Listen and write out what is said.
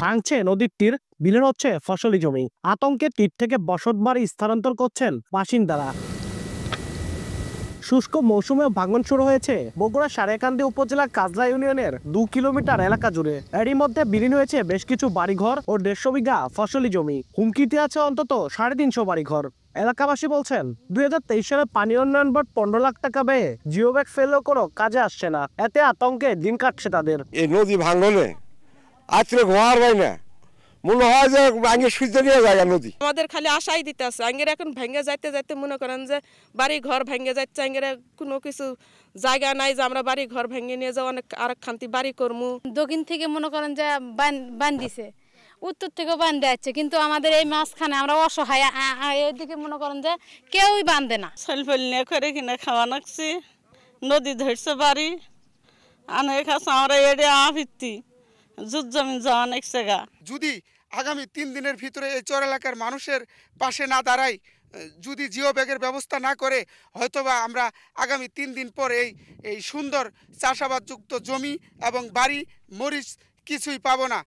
ভাঙছে নদীর তীর, বিলীন হচ্ছে ফসলি জমি। আতঙ্কে তীর থেকে বসতবাড়ি স্থানান্তর করছেন বাসিন্দারা। শুষ্ক মৌসুমেও ভাঙন শুরু হয়েছে বগুড়া সারেকান্দি উপজেলার কাজলা ইউনিয়নের 2 কিলোমিটার এলাকা জুড়ে। এরই মধ্যে বিলীন হয়েছে বেশ কিছু বাড়িঘর ও 150 বিঘা ফসলি জমি। হুমকিতে আছে অন্তত 350 বাড়িঘর। এলাকাবাসী বলছেন 2023 সালে পানি উন্নয়ন বোর্ড 15 লাখ টাকা ব্যয়ে জিওব্যাগ ফেললেও কোনো কাজে আসছে না। এতে আতঙ্কে দিন কাটছে তাদের। এই নদী ভাঙলে আজকে ঘর হয় না, মনে হয় যে আগে সূর্য নিয়ে যায় নদী। আমাদের খালি আশাই দিতে আছে, আঙ্গের এখন ভেঙে যাইতে যাইতে মনে করেন যে বাড়ি ঘর ভেঙে যাচ্ছে, আঙ্গের কোনো কিছু জায়গা নাই যে আমরা বাড়ি ঘর ভেঙে নিয়ে যাও অনেক আর খান্তি বাড়ি করবো। দক্ষিণ থেকে মনে করেন যে বান দিছে, উত্তর থেকেও বান দেওয়াচ্ছে, কিন্তু আমাদের এই মাঝখানে আমরা অসহায়। এদিকে মনে করেন যে কেউই বান্ধে না। ফল নিয়ে করে কিনে খাওয়া নাকছি, নদী ধরছে বাড়ি অনেক আছে, আমরা এড়ে আফিতি জুত জমিন যাওয়া অনেক জায়গা। যদি আগামী 3 দিনের ভিতরে এই চর এলাকার মানুষের পাশে না দাঁড়াই, যদি জিও ব্যাগের ব্যবস্থা না করে, হয়তোবা আমরা আগামী 3 দিন পর এই সুন্দর চাষাবাদযুক্ত জমি এবং বাড়ি মরিচ কিছুই পাবো না।